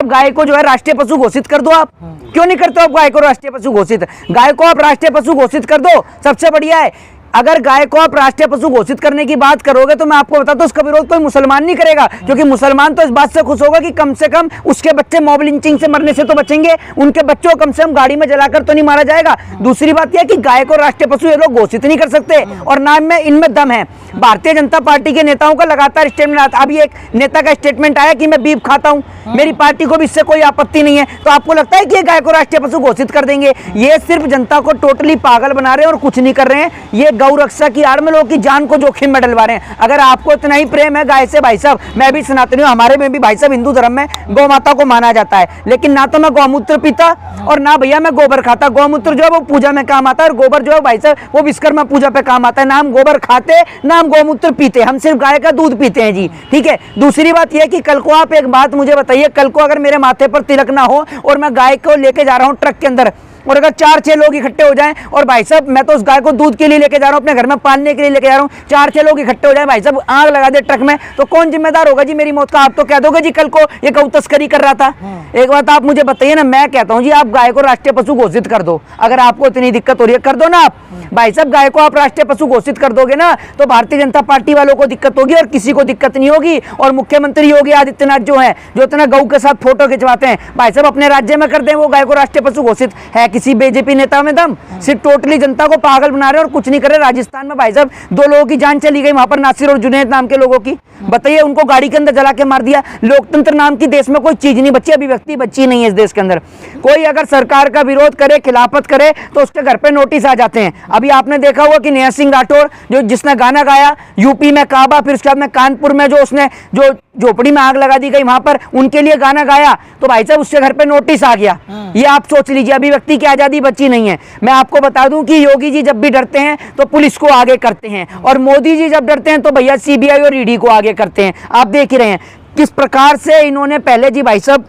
गाय को जो है राष्ट्रीय पशु घोषित कर दो। आप क्यों नहीं करते हो? आप गाय को राष्ट्रीय पशु घोषित, गाय को आप राष्ट्रीय पशु घोषित कर दो, सबसे बढ़िया है। अगर गाय को आप राष्ट्रीय पशु घोषित करने की बात करोगे तो मैं आपको बताता हूं उसका विरोध कोई मुसलमान नहीं करेगा, क्योंकि मुसलमान तो इस बात से खुश होगा कि कम से कम उसके बच्चे मॉब लिंचिंग से मरने से तो बचेंगे, उनके बच्चों को कम से कम गाड़ी में जलाकर तो नहीं मारा जाएगा। दूसरी बात यह कि गाय को राष्ट्रीय पशु ये लोग घोषित नहीं कर सकते और ना में इनमें दम है। भारतीय जनता पार्टी के नेताओं का लगातार स्टेटमेंट आता, अभी एक नेता का स्टेटमेंट आया कि मैं बीफ खाता हूं, मेरी पार्टी को भी इससे कोई आपत्ति नहीं है। तो आपको लगता है कि ये गाय को राष्ट्रीय पशु घोषित कर देंगे? ये सिर्फ जनता को टोटली पागल बना रहे हैं और कुछ नहीं कर रहे हैं। ये गौ रक्षा की आड़ में लोगों की जान को जोखिम में डलवा रहे हैं। अगर आपको इतना ही प्रेम है गाय से, भाई साहब मैं भी सनातनी हूं, हमारे में भी भाई साहब हिंदू धर्म में गौ माता को माना जाता है, लेकिन ना तो मैं गौमूत्र पीता और ना भैया मैं गोबर खाता। गौमूत्र जो है वो पूजा में काम आता है और गोबर जो है भाई साहब वो विश्वकर्मा पूजा पे काम आता है। ना हम गोबर खाते ना हम गौमूत्र पीते, हम सिर्फ गाय का दूध पीते हैं जी, ठीक है। दूसरी बात यह कि कल को आप एक बात मुझे बताइए, कल को अगर मेरे माथे पर तिलक ना हो और मैं गाय को लेके जा रहा हूं ट्रक के अंदर और अगर 4-6 लोग इकट्ठे हो जाएं और भाई साहब मैं तो उस गाय को दूध के लिए लेके जा रहा हूं, अपने घर में पालने के लिए लेके जा रहा हूं, 4-6 लोग इकट्ठे हो जाएं भाई साहब, आग लगा दे ट्रक में, तो कौन जिम्मेदार होगा जी मेरी मौत का? आप तो कह दोगे जी कल को ये गौ तस्करी कर रहा था। एक बात आप मुझे बताइए ना, मैं कहता हूं जी आप गाय को राष्ट्रीय पशु घोषित कर दो। अगर आपको इतनी दिक्कत हो रही है कर दो ना आप भाई साहब, गाय को आप राष्ट्रीय पशु घोषित कर दोगे ना तो भारतीय जनता पार्टी वालों को दिक्कत होगी और किसी को दिक्कत नहीं होगी। और मुख्यमंत्री योगी आदित्यनाथ जो है, जो इतना गौ के साथ फोटो खिंचवाते हैं, भाई साहब अपने राज्य में कर दें वो गाय को राष्ट्रीय पशु घोषित। है किसी बीजेपी नेता में दम? सिर्फ टोटली जनता को पागल बना रहे और कुछ नहीं कर रहे। राजस्थान में भाई साहब 2 लोगों की जान चली गई, वहां पर नासिर और जुनैद नाम के लोगों की, बताइए उनको गाड़ी के अंदर जला के मार दिया। लोकतंत्र नाम की देश में कोई चीज नहीं बची, अभिव्यक्ति बची नहीं है इस देश के अंदर। कोई अगर सरकार का विरोध करे, खिलाफत करे तो उसके घर पे नोटिस आ जाते हैं। अभी आपने देखा हुआ कि नेहा सिंह राठौर जो जिसने गाना गाया यूपी में काबा, फिर उसके बाद में कानपुर में जो उसने जो झोपड़ी में आग लगा दी गई वहां पर उनके लिए गाना गाया, तो भाई साहब उसके घर पे नोटिस आ गया। ये आप सोच लीजिए, अभिव्यक्ति की आजादी बची नहीं है। मैं आपको बता दूं कि योगी जी जब भी डरते हैं तो पुलिस को आगे करते हैं और मोदी जी जब डरते हैं तो भैया सीबीआई और ईडी को आगे करते हैं। आप देख ही रहे हैं किस प्रकार से इन्होंने पहले जी भाई साहब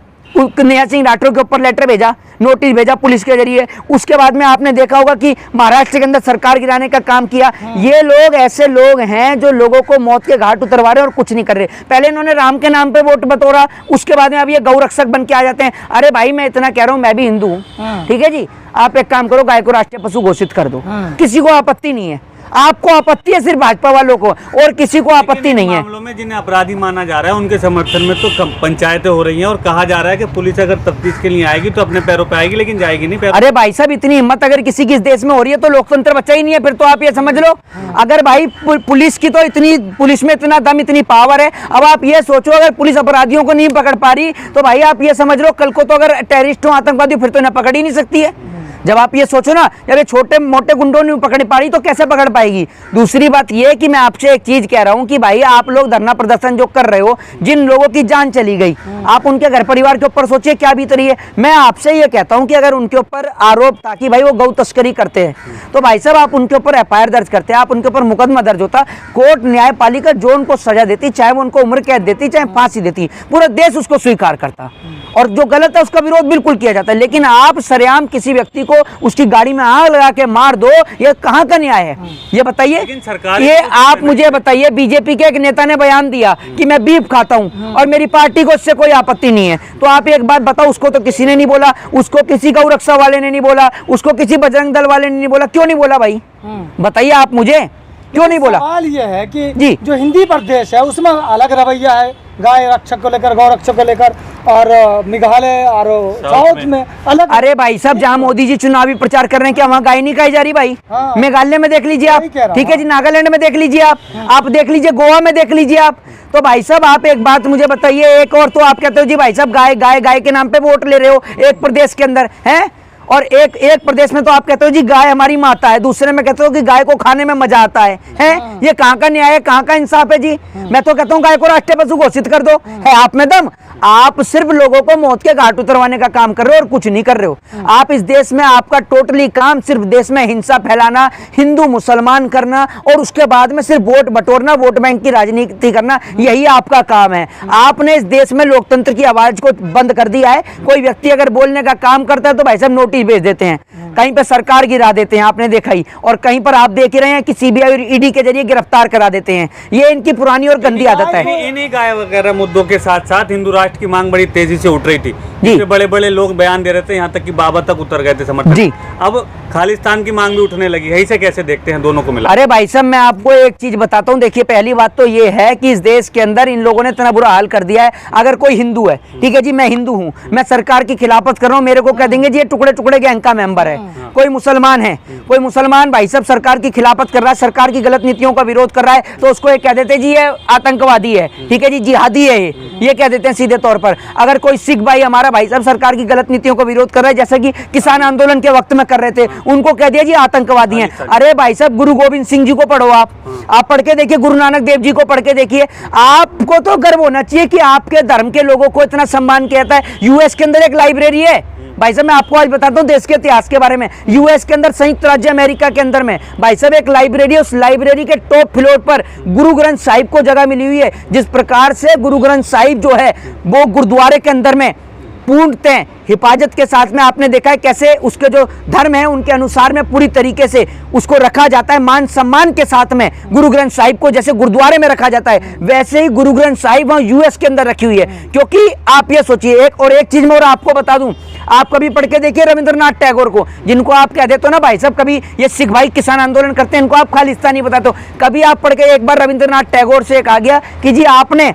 नेहा सिंह राठौर के ऊपर लेटर भेजा, नोटिस भेजा पुलिस के जरिए। उसके बाद में आपने देखा होगा कि महाराष्ट्र के अंदर सरकार गिराने का काम किया। ये लोग ऐसे लोग हैं जो लोगों को मौत के घाट उतरवा रहे हैं और कुछ नहीं कर रहे। पहले इन्होंने राम के नाम पे वोट बटोरा, उसके बाद में अब ये गौ रक्षक बन के आ जाते हैं। अरे भाई मैं इतना कह रहा हूं, मैं भी हिंदू हूं, ठीक है जी। आप एक काम करो, गाय को राष्ट्रीय पशु घोषित कर दो, किसी को आपत्ति नहीं है। आपको आपत्ति है सिर्फ भाजपा वालों को और किसी को आपत्ति नहीं है। मामलों में जिन्हें अपराधी माना जा रहा है उनके समर्थन में तो पंचायतें हो रही हैं और कहा जा रहा है कि पुलिस अगर तफ्तीश के लिए आएगी तो अपने पैरों पे आएगी, लेकिन जाएगी नहीं पैरों। अरे भाई साहब इतनी हिम्मत अगर किसी की इस देश में हो रही है तो लोकतंत्र बचा ही नहीं है। फिर तो आप ये समझ लो, अगर भाई पुलिस की तो इतनी, पुलिस में इतना दम, इतनी पावर है। अब आप ये सोचो अगर पुलिस अपराधियों को नहीं पकड़ पा रही तो भाई आप ये समझ लो कल को तो अगर टेररिस्ट हो, आतंकवादी, फिर तो इन्हें पकड़ ही नहीं सकती है। जब आप ये सोचो ना, जब ये छोटे मोटे गुंडों नहीं पकड़ पा रही तो कैसे पकड़ पाएगी? दूसरी बात ये कि मैं आपसे एक चीज कह रहा हूं कि भाई आप लोग धरना प्रदर्शन जो कर रहे हो, जिन लोगों की जान चली गई, आप उनके घर परिवार के ऊपर सोचिए क्या बीत रही है। मैं आपसे ये कहता हूं कि अगर उनके ऊपर आरोप था कि भाई वो गौ तस्करी करते हैं तो भाई साहब आप उनके ऊपर एफआईआर दर्ज करते, आप उनके ऊपर मुकदमा दर्ज होता, कोर्ट न्यायपालिका जो उनको सजा देती, चाहे वो उनको उम्र कैद देती चाहे फांसी देती, पूरा देश उसको स्वीकार करता और जो गलत है उसका विरोध बिल्कुल किया जाता है। लेकिन आप सरेआम किसी व्यक्ति को उसकी गाड़ी में आग लगा के मार दो, ये कहां का न्याय है? ये बताइए। ये आप मुझे बताइए, बीजेपी के एक नेता ने बयान दिया कि मैं बीफ खाता हूं और मेरी पार्टी को इससे कोई आपत्ति नहीं है, तो आप एक बात बताओ, उसको तो किसी ने नहीं बोला, उसको किसी गौ रक्षा वाले ने नहीं बोला, उसको किसी बजरंग दल वाले ने नहीं बोला। क्यों नहीं बोला भाई? बताइए आप मुझे, क्यों नहीं बोला? सवाल ये है कि जी, जो हिंदी प्रदेश है उसमें अलग रवैया है गाय रक्षक को लेकर, गौ रक्षक को लेकर, और मेघालय और साउथ में अलग। अरे भाई साहब जहाँ मोदी जी चुनावी प्रचार कर रहे हैं क्या वहाँ गाय नहीं खाई जा रही भाई? मेघालय में देख लीजिए आप, ठीक है जी, नागालैंड में देख लीजिए आप देख लीजिए, गोवा में देख लीजिए आप। तो भाई साहब आप एक बात मुझे बताइए, एक और तो आप कहते हो जी भाई साहब गाय गाय गाय के नाम पे वोट ले रहे हो एक प्रदेश के अंदर है, और एक प्रदेश में तो आप कहते हो जी गाय हमारी माता है, दूसरे में कहते हो कि गाय को खाने में मजा आता है। ये कहाँ का न्याय है, कहाँ का इंसाफ है जी? मैं तो कहता हूँ गाय को राष्ट्रीय पशु घोषित कर दो। है आप में दम? आप सिर्फ लोगों को मौत के घाट उतरवाने का काम कर रहे हो और कुछ नहीं कर रहे हो। आप इस देश में, आपका टोटली काम सिर्फ देश में हिंसा फैलाना, हिंदू मुसलमान करना और उसके बाद में सिर्फ वोट बटोरना, वोट बैंक की राजनीति करना, यही आपका काम है। आपने इस देश में लोकतंत्र की आवाज को बंद कर दिया है। कोई व्यक्ति अगर बोलने का काम करता है तो भाई साहब नोटिस भेज देते हैं, कहीं पर सरकार गिरा देते हैं, आपने देखा ही, और कहीं पर आप देख ही रहे हैं कि सीबीआई और ईडी के जरिए गिरफ्तार करा देते हैं। ये इनकी पुरानी और गंदी आदत है। इन्हीं गाय वगैरह मुद्दों के साथ साथ हिंदू राष्ट्र राष्ट्र की मांग बड़ी तेजी से उठ रही थी, जी। जिसपे बड़े बड़े लोग बयान दे रहे थे, यहाँ तक कि बाबा तक उतर गए थे समर्थन। जी। अब खालिस्तान की मांग भी उठने लगी है, इसे कैसे देखते हैं दोनों को मिला? अरे भाई साहब, मैं आपको एक चीज बताता हूँ। देखिए, पहली बात तो ये है कि इस देश के अंदर इन लोगों ने इतना बुरा हाल कर दिया है। अगर कोई हिंदू है, ठीक है जी, मैं हिंदू हूँ, मैं सरकार की खिलाफत कर रहा हूँ, मेरे को कह देंगे जी ये टुकड़े टुकड़े गैंग का मेंबर है। कोई मुसलमान है, कोई मुसलमान भाई साहब सरकार की खिलाफत कर रहा है, सरकार की गलत नीतियों का विरोध कर रहा है, तो उसको ये कह देते जी ये आतंकवादी है, ठीक है जी, जिहादी है, ये कह देते हैं सीधे तौर पर। अगर कोई सिख भाई हमारा भाई साहब सरकार की गलत नीतियों का विरोध कर रहा है, जैसे कि किसान आंदोलन के वक्त में कर रहे थे, उनको कह दिया जी आतंकवादी हैं। अरे भाई साहब, गुरु गोविंद सिंह जी को पढ़ो, आप पढ़ के देखिए, गुरु नानक देव जी को पढ़ के देखिए। आपको तो गर्व होना चाहिए कि आपके धर्म के लोगों को इतना सम्मान किया जाता है। यूएस के अंदर एक लाइब्रेरी है भाई साहब, मैं आपको आज बताता हूँ देश के इतिहास के बारे में। यूएस के अंदर, संयुक्त राज्य अमेरिका के अंदर में भाई साहब एक लाइब्रेरी है, उस लाइब्रेरी के टॉप फ्लोर पर गुरु ग्रंथ साहिब को जगह मिली हुई है। जिस प्रकार से गुरु ग्रंथ साहिब जो है वो गुरुद्वारे के अंदर में पूर्णतः हिफाजत के साथ में, आपने देखा है कैसे उसके जो धर्म है उनके अनुसार में पूरी तरीके से उसको रखा जाता है, मान सम्मान के साथ में। गुरु ग्रंथ साहिब को जैसे गुरुद्वारे में रखा जाता है, वैसे ही गुरु ग्रंथ साहिब वहां यूएस के अंदर रखी हुई है। क्योंकि आप ये सोचिए, एक चीज मैं और आपको बता दूं, आप कभी पढ़ के देखिए रविंद्रनाथ टैगोर को, जिनको आप कह देते हो ना भाई साहब, कभी ये सिख भाई किसान आंदोलन करते हैं, इनको आप खालिस्तानी बताते हो। कभी आप पढ़ के एक बार रविंद्रनाथ टैगोर से एक आ गया कि जी आपने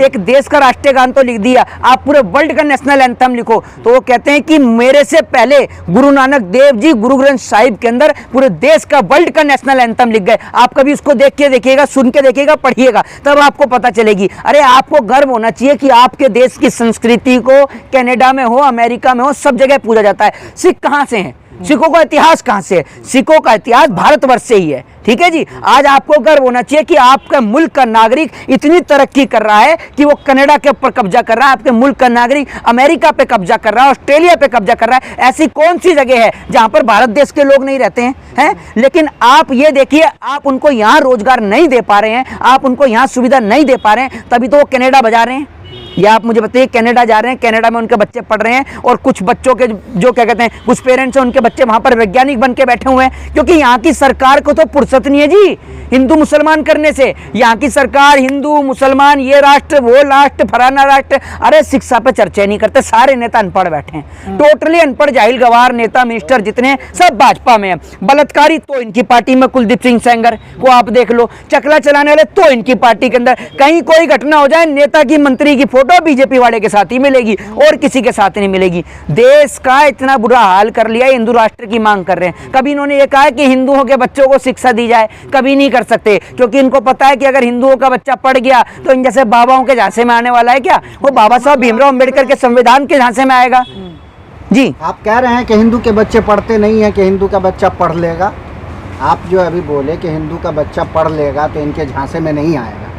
एक देश का राष्ट्रीय गान तो लिख दिया, आप पूरे वर्ल्ड का नेशनल एंथम लिखो, तो वो कहते हैं कि मेरे से पहले गुरु नानक देव जी गुरु ग्रंथ साहिब के अंदर पूरे देश का, वर्ल्ड का नेशनल एंथम लिख गए। आप कभी उसको देख के देखिएगा, सुन के देखिएगा, पढ़िएगा, तब आपको पता चलेगी। अरे आपको गर्व होना चाहिए कि आपके देश की संस्कृति को कनाडा में हो, अमेरिका में हो, सब जगह पूजा जाता है। सिख कहाँ से हैं? सिखों का इतिहास कहां से है? सिखों का इतिहास भारतवर्ष से ही है, ठीक है जी। आज आपको गर्व होना चाहिए कि आपका मुल्क का नागरिक इतनी तरक्की कर रहा है कि वो कनाडा के ऊपर कब्जा कर रहा है, आपके मुल्क का नागरिक अमेरिका पे कब्जा कर रहा है, ऑस्ट्रेलिया पे कब्जा कर रहा है। ऐसी कौन सी जगह है जहां पर भारत देश के लोग नहीं रहते हैं? लेकिन आप ये देखिए, आप उनको यहाँ रोजगार नहीं दे पा रहे हैं, आप उनको यहाँ सुविधा नहीं दे पा रहे हैं, तभी तो वो कनाडा बजा रहे हैं। या आप मुझे बताइए, कनाडा जा रहे हैं, कनाडा में उनके बच्चे पढ़ रहे हैं, और कुछ बच्चों के जो क्या कहते हैं, कुछ पेरेंट्स हैं उनके बच्चे वहां पर वैज्ञानिक बन के बैठे हुए हैं, क्योंकि यहाँ की सरकार को तो फुर्सत नहीं है जी हिंदू मुसलमान करने से। यहाँ की सरकार हिंदू मुसलमान, ये राष्ट्र वो राष्ट्र फलाना राष्ट्र, अरे शिक्षा पे चर्चा नहीं करते। सारे नेता अनपढ़ बैठे हैं, टोटली अनपढ़ जाहिल गवार नेता मिनिस्टर जितने सब भाजपा में है। बलात्कारी तो इनकी पार्टी में कुलदीप सिंह सेंगर को आप देख लो, चकला चलाने वाले तो इनकी पार्टी के अंदर। कहीं कोई घटना हो जाए, नेता की मंत्री की फोटो बीजेपी वाले के साथ ही मिलेगी और किसी के साथ नहीं मिलेगी। देश का इतना बुरा हाल कर लिया, हिंदू राष्ट्र की मांग कर रहे हैं। कभी इन्होंने ये कहा कि हिंदुओं के बच्चों को शिक्षा दी जाए? कभी नहीं कर सकते, क्योंकि इनको पता है कि अगर हिंदुओं का बच्चा पढ़ गया तो इन जैसे बाबाओं के झांसे में आने वाला है क्या? वो बाबा साहब भीमराव अंबेडकर के संविधान के झांसे में आएगा जी। आप कह रहे हैं कि हिंदू के बच्चे पढ़ते नहीं है, कि हिंदू का बच्चा पढ़ लेगा। आप जो अभी बोले कि हिंदू का बच्चा पढ़ लेगा तो इनके झांसे में नहीं आएगा,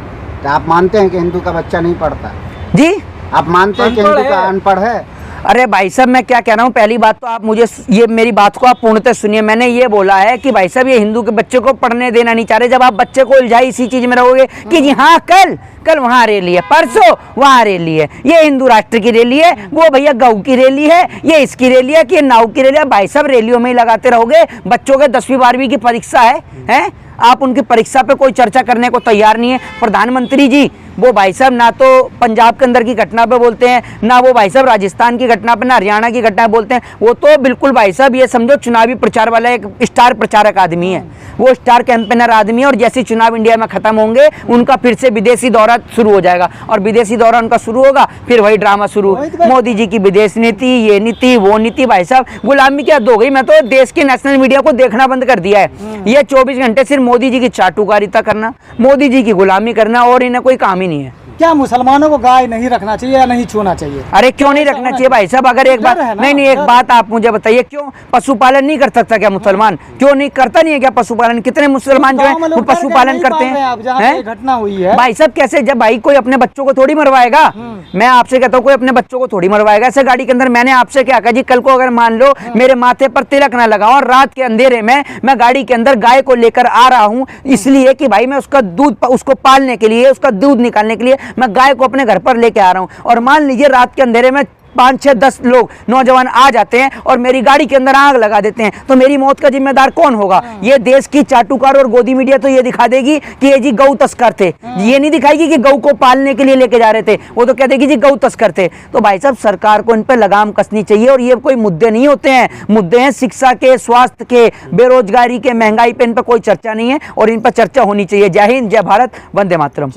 तो आप मानते हैं कि हिंदू का बच्चा नहीं पढ़ता जी? आप मानते हैं कि हिंदू का अनपढ़ है? अरे भाई साहब, मैं क्या कह रहा हूँ, पहली बात तो आप मुझे ये मेरी बात को आप पूर्णतः सुनिए। मैंने ये बोला है कि भाई साहब ये हिंदू के बच्चे को पढ़ने देना नहीं चाह रहे। जब आप बच्चे को उलझाए इसी चीज में रहोगे कि जी हाँ कल वहाँ रैली है, परसों वहाँ रैली है, ये हिंदू राष्ट्र की रैली है, वो भैया गऊ की रैली है, ये इसकी रैली है, कि ये नाव की रैली है। भाई साहब रैलियों में ही लगाते रहोगे। बच्चों के 10वीं 12वीं की परीक्षा है? आप उनकी परीक्षा पे कोई चर्चा करने को तैयार नहीं है। प्रधानमंत्री जी वो भाई साहब ना तो पंजाब के अंदर की घटना पे बोलते हैं, ना वो भाई साहब राजस्थान की घटना पे, ना हरियाणा की घटना बोलते हैं। वो तो बिल्कुल भाई साहब ये समझो चुनावी प्रचार वाला एक स्टार प्रचारक आदमी है, वो स्टार कैंपेनर आदमी है। और जैसे चुनाव इंडिया में खत्म होंगे, उनका फिर से विदेशी दौरा शुरू हो जाएगा, और विदेशी दौरा उनका शुरू होगा, फिर वही ड्रामा शुरू। मोदी जी की विदेश नीति, ये नीति वो नीति, भाई साहब गुलामी की हद हो गई। मैं तो देश के नेशनल मीडिया को देखना बंद कर दिया है। ये 24 घंटे सिर्फ मोदी जी की चाटुकारिता करना, मोदी जी की गुलामी करना, और इन्हें कोई काम ही नहीं है। क्या मुसलमानों को गाय नहीं रखना चाहिए या नहीं छूना चाहिए? अरे क्यों नहीं रखना चाहिए भाई साहब? अगर एक बात नहीं, एक बात आप मुझे बताइए, क्यों पशुपालन नहीं कर सकता क्या मुसलमान? क्यों नहीं करता नहीं है क्या पशुपालन? कितने मुसलमान जो है वो पशुपालन करते हैं। घटना हुई है भाई साहब कैसे? जब भाई कोई अपने बच्चों को थोड़ी मरवाएगा, मैं आपसे कहता हूँ कोई अपने बच्चों को थोड़ी मरवाएगा ऐसे गाड़ी के अंदर। मैंने आपसे क्या कहा जी, कल को अगर मान लो मेरे माथे पर तिलक ना लगा और रात के अंधेरे में मैं गाड़ी के अंदर गाय को लेकर आ रहा हूँ, इसलिए कि भाई मैं उसका दूध, उसको पालने के लिए, उसका दूध निकालने के लिए मैं गाय को अपने घर पर लेके आ रहा हूँ, और मान लीजिए रात के अंधेरे में 5, 6, 10 लोग नौजवान आ जाते हैं और मेरी गाड़ी के अंदर आग लगा देते हैं, तो मेरी मौत का जिम्मेदार कौन होगा? ये देश की चाटुकार और गोदी मीडिया तो ये दिखा देगी कि ये जी गौ तस्कर थे, ये नहीं दिखाएगी कि गौ को पालने के लिए लेके जा रहे थे, वो तो कह देगी जी गौ तस्कर थे। तो भाई साहब सरकार को इन पे लगाम कसनी चाहिए। और ये कोई मुद्दे नहीं होते हैं, मुद्दे हैं शिक्षा के, स्वास्थ्य के, बेरोजगारी के, महंगाई पे। इन पर कोई चर्चा नहीं है और इन पर चर्चा होनी चाहिए। जय हिंद, जय भारत, वंदे मातरम।